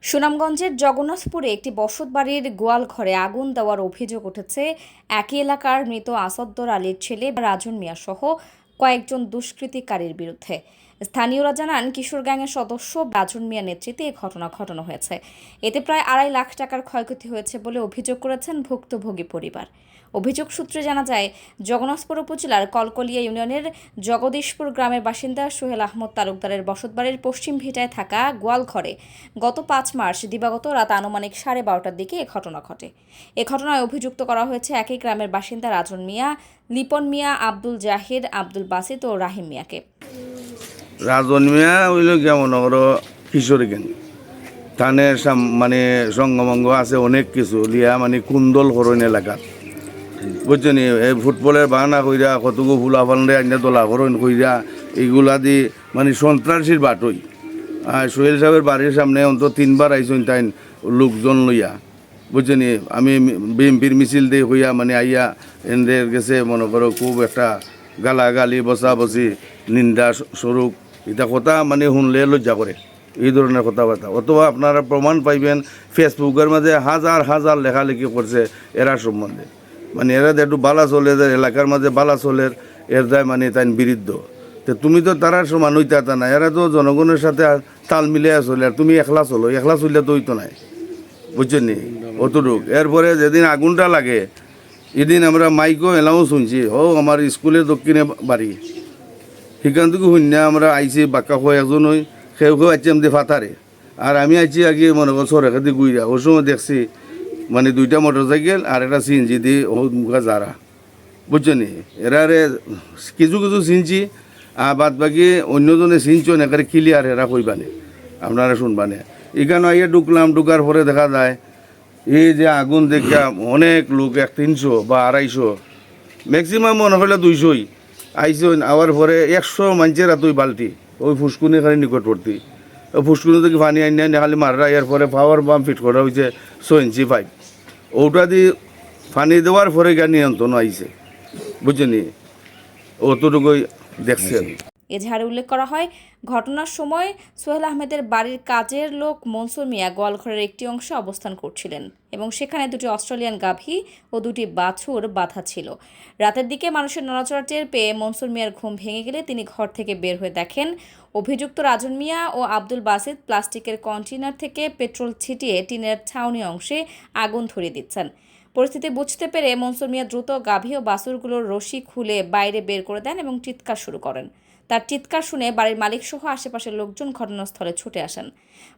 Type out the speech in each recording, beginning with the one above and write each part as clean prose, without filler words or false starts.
সুনামগঞ্জের জগন্নাথপুরে একটি বসতবাড়ির গোয়াল ঘরে আগুন দেওয়ার অভিযোগ উঠেছে একই এলাকার মৃত আসাদুর আলীর ছেলে রাজন মিয়া সহ কয়েকজন দুষ্কৃতিকারীর বিরুদ্ধে। স্থানীয়রা জানান, কিশোর গ্যাংয়ের সদস্য রাজন মিয়া নেতৃত্বে এই ঘটনা ঘটানো হয়েছে। এতে প্রায় 2.5 লাখ টাকার ক্ষয়ক্ষতি হয়েছে বলে অভিযোগ করেছেন ভুক্তভোগী পরিবার। অভিযোগ সূত্রে জানা যায়, জগন্নাথপুর উপজেলার কলকলিয়া ইউনিয়নের জগদীশপুর গ্রামের বাসিন্দা সোহেল আহমদ তালুকদারের বসতবাড়ির পশ্চিম ভিটায় থাকা গোয়ালঘরে গত 5 মার্চ দিবাগত রাত আনুমানিক 12:30টার দিকে এ ঘটনা ঘটে। এ ঘটনায় অভিযুক্ত করা হয়েছে একই গ্রামের বাসিন্দা রাজন মিয়া, লিপন মিয়া, আব্দুল জাহির, আব্দুল বাসিত ও রাহিম মিয়াকে। রাজন মিয়া হইল কেমন কিশোরী গ্যাং থানে মানে সঙ্গমঙ্গ আছে অনেক কিছু লিয়া মানে কুন্দল হরণ এলাকার বুঝছেন। এই ফুটবলের বাহানা কইরা কতগু ফুলা ফান্ডে আইনা তোলা হরণ কইরা এইগুলা দি মানে সন্ত্রাসীর বাটই। আর সোহেল সাহেবের বাড়ির সামনে অন্তত 3বার আইসুন তাই লোকজন লইয়া বুঝছেন। আমি বিএমপির মিছিল দিয়ে হইয়া মানে আইয়া এদের গেছে মনে করো খুব একটা গালাগালি বসা বসি নিন্দা স্বরূপ এটা কথা মানে শুনলে লজ্জা করে এই ধরনের কথাবার্তা। অথবা আপনারা প্রমাণ পাইবেন ফেসবুকের মাঝে হাজার হাজার লেখালেখি করছে এরা সম্বন্ধে। মানে এরা একটু বালা চলে এলাকার মাঝে বালা চলের এর দায় মানে তাই বিরুদ্ধ। তো তুমি তো তারা সমান হইতে তা না, এরা তো জনগণের সাথে তাল মিলিয়ে চলে, আর তুমি একলা চলো, একলা চললে তো হইতো নাই বুঝছেন নি অতটুক। এরপরে যেদিন আগুনটা লাগে এদিন আমরা মাইকও এলাও শুনছি, আমার স্কুলের দক্ষিণে বাড়ি সেখান থেকে শূন্য আমরা আইছি বাক্কা হয়ে একজন হই সেও আইছি আমাদের ফাতারে। আর আমি আইছি আগে মনে কর সরকার দিয়ে গুইরা ওই সময় দেখছি মানে 2টা মোটরসাইকেল আর একটা সিএনজি দিয়ে মুখা যারা বুঝছেন নি। এরারে কিছু কিছু চিনছি আর বাদ বাকি অন্যজনে চিনছেন একেবারে ক্লিয়ার এরা কইবানে আপনারা শুনবানে। এখানে আইয়া ঢুকলাম, ঢুকার পরে দেখা যায় এই যে আগুন দেখা অনেক লোক 300 বা 250 ম্যাক্সিমাম মনে হলে 200ই আইসন। আবার পরে 100 মানুষের এতই বালতি ওই ফুসকুনি খালি নিকটবর্তী ওই ফুসকুনি থেকে পানি আনি খালি মাররা। এরপরে পাওয়ার পাম্প ফিট করা হয়েছে 6 ইঞ্চি পাইপ, ওটা দিয়ে পানি দেওয়ার পরে গা নিয়ন্ত্রণ আইছে বুঝছেন। অতটুকুই দেখছেন। এজাহারে উল্লেখ করা হয়, ঘটনার সময় সোহেল আহমেদের বাড়ির কাজের লোক মনসুর মিয়া গোয়ালঘরের একটি অংশে অবস্থান করছিলেন এবং সেখানে 2টি অস্ট্রেলিয়ান গাভী ও 2টি বাছুর বাঁধা ছিল। রাতের দিকে মানুষের নড়াচড়া টের পেয়ে মনসুর মিয়ার ঘুম ভেঙে গেলে তিনি ঘর থেকে বের হয়ে দেখেন অভিযুক্ত রাজন মিয়া ও আব্দুল বাসিত প্লাস্টিকের কন্টেইনার থেকে পেট্রোল ছিটিয়ে টিনের ছাউনি অংশে আগুন ধরিয়ে দিচ্ছেন। পরিস্থিতি বুঝতে পেরে মনসুর মিয়া দ্রুত গাভী ও বাছুরগুলোর রশি খুলে বাইরে বের করে দেন এবং চিৎকার শুরু করেন। তার চিৎকার শুনে বাড়ির মালিকসহ আশেপাশের লোকজন ঘটনাস্থলে ছুটে আসেন।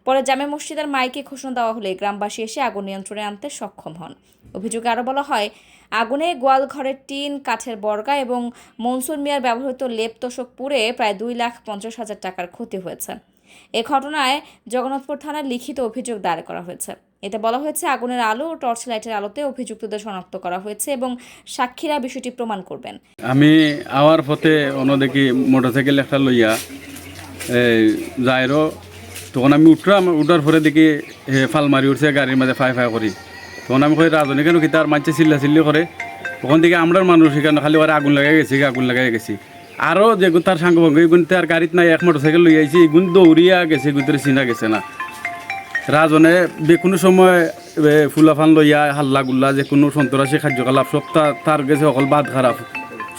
পরে জামে মসজিদের মাইকে ঘোষণা দেওয়া হলে গ্রামবাসী এসে আগুন নিয়ন্ত্রণে আনতে সক্ষম হন। অভিযোগে আরও বলা হয়, আগুনে গোয়াল ঘরের টিন, কাঠের বর্গা এবং মনসুর মিয়ার ব্যবহৃত লেপ তোশক পুড়ে প্রায় 2,50,000 টাকার ক্ষতি হয়েছে। এ ঘটনায় জগন্নাথপুর থানায় লিখিত অভিযোগ দায়ের করা হয়েছে। এতে বলা হয়েছে, আগুনের আলো ও টর্চ লাইটের আলোতে অভিযুক্তদের শনাক্ত করা হয়েছে এবং সাক্ষীরা বিষয়টি প্রমাণ করবেন। আমি আওয়ার পথে অন্যদিকে মোটরসাইকেল একটা লইয়া যাইরো, তখন আমি উঠার পরে দেখি ফাল মারি উঠছে গাড়ির মাঝে ফাই ফাই করি। তখন আমি কই রাজনী কেন কি তার মাঝে চিল্লা চিল্লি করে। তখন থেকে আমরার মানুষ এখানে খালি ওরা আগুন লাগাই গেছি। আরও যে তার সাঙ্গ ভঙ্গ এগুন তার গাড়িত নাই, এক মোটরসাইকেল লই আইছি, এগুন দৌড়িয়া গেছে, এগুন চিনা গেছে না। রাজনে যে কোনো সময় ফুলাফান লইয়া হাল্লা গুল্লা যে কোনো সন্ত্রাসী কার্যকলাপ সব তার গেছে, অকল বাদ খারাপ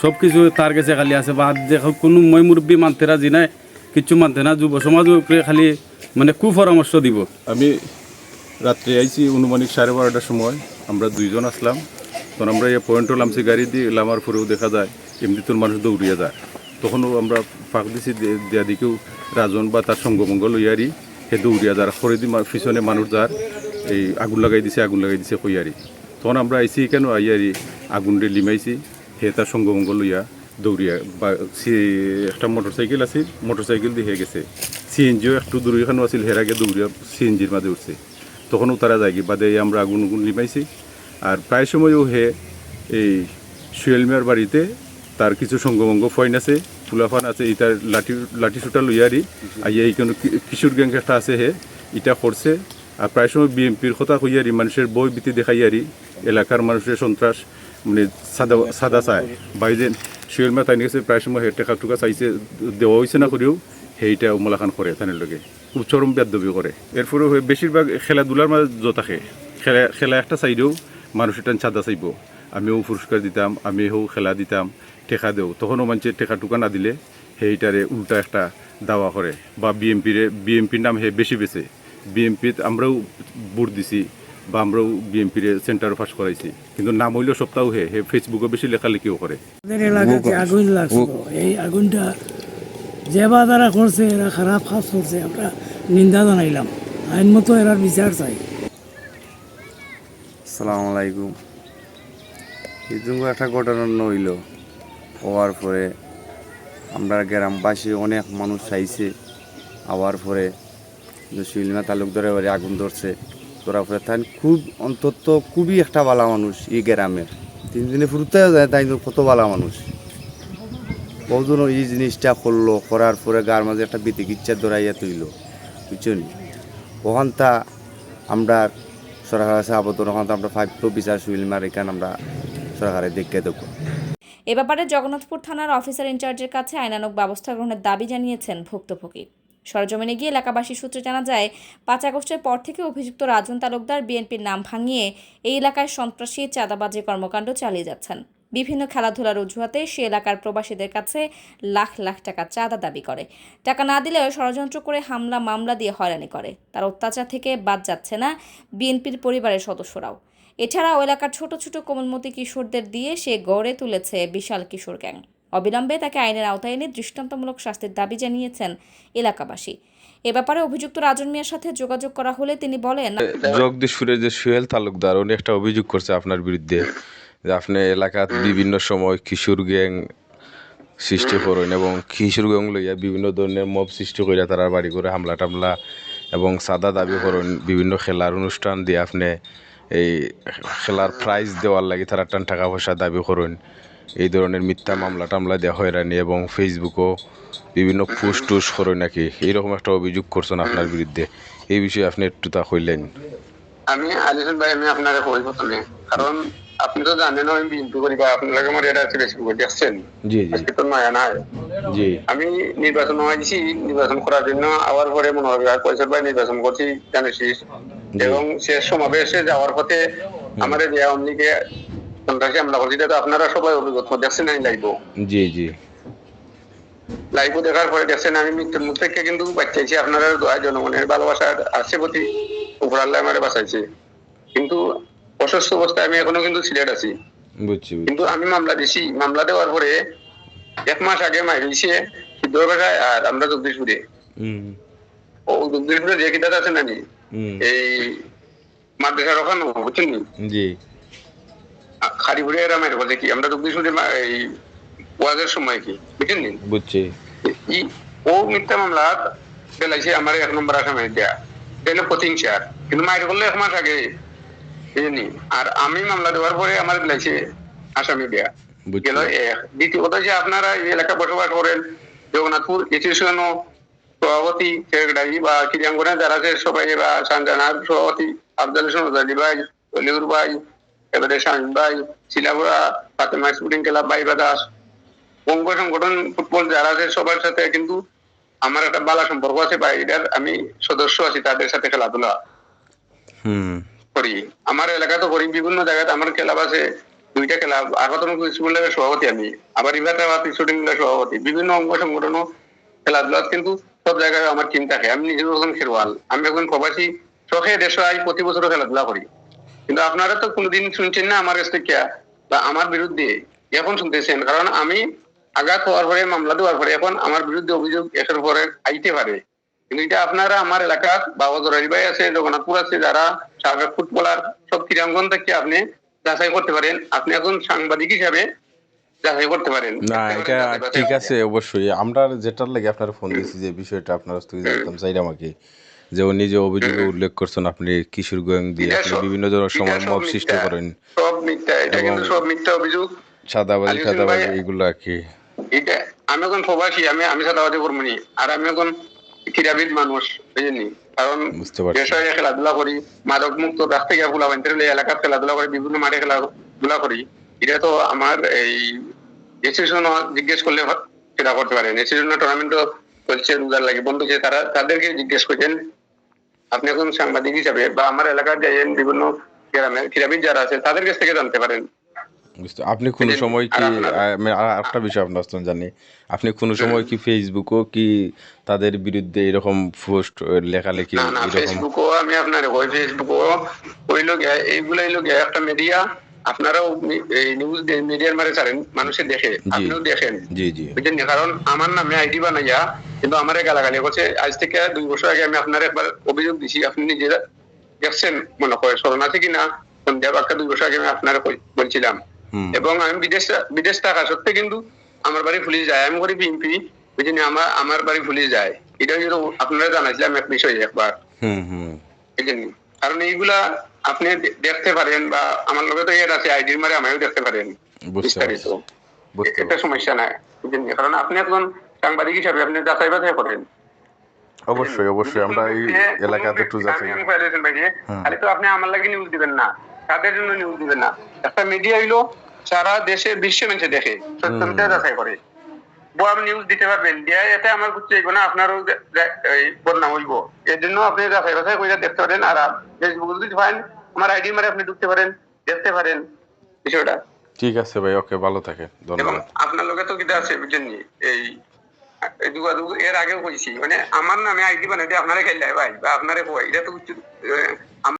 সব কিছু তার গেছে খালি আছে। বাদ যে কোনো মই মুরব্বী মানতে রাজি নাই, কিচ্ছু মানতে না। যুব সমাজ খালি মানে কুপরামর্শ দিব। আমি রাত্রে আইছি অনুমানিক 12:30টার সময়, আমরা 2 জন আসলাম। তখন আমরা এই পয়েন্টও লামছি গাড়ি দিয়ে, লামার পরেও দেখা যায় এমনি তোর মানুষ দৌড়িয়ে যায়। তখনও আমরা ফাঁক দিছি দেয়া দিকেও রাজন বা তার সঙ্গমঙ্গ লইয়ারি সে দৌড়িয়া যার খরে দি পিছনে মানুষ যার এই আগুন লাগাই দিছে কইয়ারি। তখন আমরা আইসি কেন আইয়ারি আগুন দিয়ে লিমাইছি, হে তার সঙ্গমঙ্গ লইয়া দৌড়িয়া বা একটা মোটরসাইকেল আছে, মোটরসাইকেল দিয়ে হয়ে গেছে। সিএনজিও একটু দূরে এখানেও আছিল, হের আগে দৌড়িয়া সিএনজির মাঝে উঠছে। তখনও তারা যায়গি বাদে আমরা আগুন লিমাইছি। আর প্রায় সময়ও হে এই সোহেল মিয়ার বাড়িতে তার কিছু সঙ্গমঙ্গ ফয়েন আছে, ফুলাফান আছে, ইটার লাঠি সুটা লইয়ারি আইয়া এই কোনো কিশোর গ্যাং একটা আছে, হে ইটা করছে। আর প্রায় সময় বিএমপির কথা কইয়ারি মানুষের বই ভীতি দেখাইয়ারি এলাকার মানুষের সন্ত্রাস মানে সাদা চায়। বাইরে সোহেল মিয়া তাই নিয়েছে প্রায় সময় হে টেকা টুকা চাইছে, দেওয়া হয়েছে না করেও সেইটা উমলাখান করে তানের লগে চরম বেদবি করে। এরপরে বেশিরভাগ খেলাধুলার মাঝে থাকে খেলা একটা সাইডেও মানুষ এটা চাঁদা চাইব, আমিও পুরস্কার দিতাম, আমি খেলা দিতাম, টেকা দেও, তখনও মানুষের টেকা টুকা না দিলে সেইটারে উল্টা একটা দাওয়া করে বা বিএমপির নাম বেশি বেছে বিএমপি আমরাও ভোট দিছি বা আমরাও বিএমপির সেন্টার পাস করাইছি, কিন্তু নাম হইলেও সপ্তাহ ফেসবুকে বেশি লেখালেখিও করে। আমাদের এলাকাতে আগুন লাগছিল, এই আগুনটা যে বা যারা করছে এরা খারাপ কাজ করছে, আমরা নিন্দা জানাইলাম, আইন মতো এরা বিচার চাই। আসসালামু আলাইকুম। ইদুঙ্গ একটা ঘটনা হইল, হওয়ার পরে আমরা গ্রামবাসী অনেক মানুষ চাইছে, আওয়ার পরে সুইলমা তালুকদারের বাড়ি আগুন ধরছে, ধরার পরে তাই খুব অন্তত খুবই একটা ভালো মানুষ এই গ্রামের, 3 দিনে ফুরুতেও যায় তাই কত ভালো মানুষ। বহুজন এই জিনিসটা করলো, করার পরে গার মাঝে একটা বিতিকিচ্ছা ধরাইয়া তুইল, বুঝছেন। ওখানটা আমরা সরকার কাছে আবেদন, ওখান আমরা 5 বিচার সুইলমার এখানে আমরা সরকারের দেখে দেবো। এ ব্যাপারে জগন্নাথপুর থানার অফিসার ইনচার্জের কাছে আইনানুগ ব্যবস্থা গ্রহণের দাবি জানিয়েছেন ভুক্তভোগী। সরজমিনে গিয়ে এলাকাবাসী সূত্রে জানা যায়, 5 আগস্টের পর থেকে অভিযুক্ত রাজন তালুকদার বিএনপির নাম ভাঙিয়ে এই এলাকায় সন্ত্রাসী চাঁদাবাজি কর্মকাণ্ড চালিয়ে যাচ্ছেন। বিভিন্ন খেলাধুলার অজুহাতে সে এলাকার প্রবাসীদের কাছে লাখ লাখ টাকা চাঁদা দাবি করে। টাকা না দিলেও ষড়যন্ত্র করে হামলা মামলা দিয়ে হয়রানি করে। তার অত্যাচার থেকে বাদ যাচ্ছে না বিএনপির পরিবারের সদস্যরাও। এছাড়াও এলাকার ছোট ছোট কোমলমতি কিশোরদের দিয়ে সে গড়ে তুলেছে বিশাল কিশোর গ্যাং। অবিলম্বে তাকে আইনের আওতায় এনে দৃষ্টান্তমূলক শাস্তির দাবি জানিয়েছেন এলাকাবাসী। এ ব্যাপারে অভিযুক্ত রাজন মিয়ার সাথে যোগাযোগ করা হলে তিনি বলেন, জগদীশপুরের যে সোহেল তালুকদার উনি একটা অভিযোগ করছে আপনার বিরুদ্ধে, যে আপনি এলাকাত বিভিন্ন সময় কিশোর গ্যাং সৃষ্টি করেন এবং কিশোর গ্যাং লইয়া বিভিন্ন ধরনের মব সৃষ্টি করে তারা বাড়ি করে হামলা টামলা এবং সাদা দাবি করেন। বিভিন্ন খেলার অনুষ্ঠান দিয়ে আপনি এই খেলার প্রাইজ দেওয়ার লাগে তারা টাকা পয়সা দাবি করেন। এই ধরনের মিথ্যা মামলা টামলা দেওয়া হয়রানি এবং ফেসবুকও বিভিন্ন পোস্ট টোস্ট করে নাকি এইরকম একটা অভিযোগ করছেন আপনার বিরুদ্ধে। এই বিষয়ে আপনি একটু তা কইলেন। আমি আলিসুল ভাই, আমি আপনাকে কই প্রথমে, কারণ আপনি তো জানেন আমি বিএনপি করি বা আপনার আমার এটা আছে বেশি করে দেখছেন। জি জি আজকে তো নয়া নাই। জি আমি নির্বাচন হয়েছি, নির্বাচন করার জন্য আবার পরে মনে হবে কৈশোর ভাই নির্বাচন করছি জানিস, এবং শেষ সমাবেশে যাওয়ার পথে আমাদের যে আওয়ামী লীগে সন্ত্রাসী হামলা করছি, তো আপনারা সবাই অভিজ্ঞতা দেখছেন। আমি জি জি লাইভ দেখার পরে দেখছেন আমি মৃত্যুর মুখ থেকে কিন্তু বাঁচাইছি। আপনারা দোয়া জনগণের ভালোবাসা আছে প্রতি উপর আল্লাহ আমার বাঁচাইছে, কিন্তু অসুস্থ অবস্থায় আমি এখনো কিন্তু সিলেট আছি। বুঝছি। কিন্তু আমি মামলা দিছি, মামলা দেওয়ার পরে 1 মাস আগে মাইরিছে সিদ্ধবাজায় আর আমরা জগদীশপুরে। ও জগদীশপুরে যে কিতাব আছে নানি এই মাদ্রাসার ওখানে, বুঝছেন জি খারিপুরে এরা মাইর বলছে কি আমরা জগদীশপুরে এই ওয়াজের সময় কি, বুঝছেন বুঝছি। ও মিথ্যা মামলা ফেলাইছে আমার 1 নম্বর আসামে দেয়া, এটা প্রতিহিংসার, কিন্তু মাইর করলে 1 মাস আগে, বুঝলি। আর আমি মামলা দেওয়ার পরে আমার ফেলাইছে আসামি দেয়া গেল। দ্বিতীয় কথা হচ্ছে আপনারা এই এলাকা বসবাস করেন, জগন্নাথপুর এসোসিয়েশন সভাপতি সেক্রেটারি বা ক্রিয়াঙ্গনে যারা আছে সবাই, বা সানজানার সভাপতি আফজাল হোসেন ভাই, অলিউর ভাই, এবারে শাহিন ভাই, শিলাপুরা ফাতেমা স্পোর্টিং ক্লাব, বাইবা দাস, অঙ্গ সংগঠন ফুটবল যারা আছে সবার সাথে কিন্তু আমার একটা ভালো সম্পর্ক আছে, বা এটার আমি সদস্য আছি, তাদের সাথে খেলাধুলা করি। আমার এলাকা তো করি, বিভিন্ন জায়গায় আমার ক্লাব আছে, 2টা ক্লাব, আহতম স্কুলের সভাপতি আমি, আবার ইভাটাবাদ শুটিং সভাপতি, বিভিন্ন অঙ্গ সংগঠন খেলাধুলা, কিন্তু সব জায়গায় আমার টিম থাকে। আমি নিজেও এখন খেলোয়াল, আমি এখন প্রবাসী, শখে দেশে আই, প্রতি বছর খেলাধুলা করি। কিন্তু আপনারা তো কোনোদিন শুনছেন না আমার কাছ থেকে বা আমার বিরুদ্ধে, এখন শুনতেছেন, কারণ আমি আঘাত হওয়ার পরে মামলা দেওয়ার পরে এখন আমার বিরুদ্ধে অভিযোগ একের পরে আইতে পারে। কিন্তু এটা আপনারা আমার এলাকার বাবা জরারি ভাই আছে, জগন্নাথপুর আছে, যারা সাবেক ফুটবলার, সব ক্রীড়াঙ্গন থেকে আপনি যাচাই করতে পারেন। আপনি এখন সাংবাদিক হিসাবে যাচাই করতে পারেন। না এটা ঠিক আছে, অবশ্যই আমরা যেটার লাগে আপনার ফোন দিয়েছি, যে বিষয়টা আপনার থেকে জানতাম চাইলাম আমাকে, যে উনি যে অভিযোগে উল্লেখ করছেন আপনি কিশোর গ্যাং দিয়ে আপনি বিভিন্ন ধরনের সময় মব সৃষ্টি করেন, সব মিথ্যা, এটা কিন্তু সব মিথ্যা অভিযোগ, সাদাবাজি এগুলো আর কি। এটা আমি এখন প্রবাসী, আমি সাদাবাজি করবো নি, আর আমি এখন ক্রীড়াবিদ মানুষ, বুঝলি, কারণ দেশে খেলাধুলা করি, মাদক মুক্ত রাখ থেকে ফুলা বানতে এলাকার খেলাধুলা করি, বিভিন্ন মাঠে খেলাধুলা করি। এটা তো আমার এই এসিশন জিজ্ঞেস করলে সেটা করতে পারেন। এসিশন টুর্নামেন্টও বলছে রোজার লাগে বন্ধ হয়েছে, তারা তাদেরকে জিজ্ঞেস করছেন আপনি এখন সাংবাদিক হিসাবে বা আমার এলাকার যাইয়েন বিভিন্ন গ্রামের ক্রীড়াবিদ যারা আছে তাদের কাছ থেকে জানতে পারেন। আপনি কোনো সময় কি আমি একটা বিষয় আপনার কাছে জানি, আপনি কোনো সময় কি ফেসবুকও কি তাদের বিরুদ্ধে এরকম পোস্ট লেখালেখি না না, এরকম? ফেসবুকও আমি আপনার ওই ফেসবুকও হইল গিয়া এইগুলো হইল গিয়া একটা মিডিয়া, আপনারাও এই নিউজ মিডিয়ার মারে ছাড়েন, মানুষে দেখে, আপনিও দেখেন, জি জি বুঝলেন? কারণ আমার নামে আইডি বানাইয়া কিন্তু আমার গালাগালি করছে। আজ থেকে 2 বছর আগে আমি আপনার একবার অভিযোগ দিছি, আপনি নিজে দেখছেন মনে করে, স্মরণ আছে কিনা সন্ধ্যা বাক্কা 2 বছর আগে আমি আপনার বলছিলাম। এবং আমি বিদেশ থাকা সত্ত্বে কিন্তু আমার বাড়ি পুলিশ যায়, আমি করি বিএনপি, বুঝলেন? আমার বাড়ি পুলিশ যায়, এটা কিন্তু আপনারা জানাইছিলাম এক বিষয়ে একবার, বুঝলেন? কারণ এইগুলা আপনি দেখতে পারেন বা আমার লগে তো এর আছে আইডির মারে আমিও দেখতে পারেন বিস্তারিত, একটা সমস্যা নাই, বুঝলেন? কারণ আপনি একজন সাংবাদিক হিসাবে আপনি যাচাই বাছাই করেন। অবশ্যই অবশ্যই আমরা এই এলাকাতে একটু যাচ্ছি। খালি তো আপনি আমার লাগে নিউজ দিবেন না, তাদের জন্য নিউজ দিবেন না। একটা মিডিয়া হইলো সারা দেশে বিশ্ব মানুষে দেখে, সত্যতা যাচাই করে, বড় নিউজ দিতে পারবেন, দিয়ে এতে আমার কিছু চাইবো না, আপনারও বদনাম হইব। এর জন্য আপনি যাচাই বাছাই করে দেখতে পারেন। আর ফেসবুক যদি পান আমার আইডি মারে আপনি ঢুকতে পারেন, দেখতে পারেন বিষয়টা। ঠিক আছে ভাই, ওকে, ভালো থাকে, এবং ধন্যবাদ। আপনার লোকে তো কিটা আছে বুঝলেন, এই যোগাযোগ এর আগেও কইছি, মানে আমার নামে আইডি বানাইতে আপনারা খেললে ভাই বা আপনারা কই, এটা তো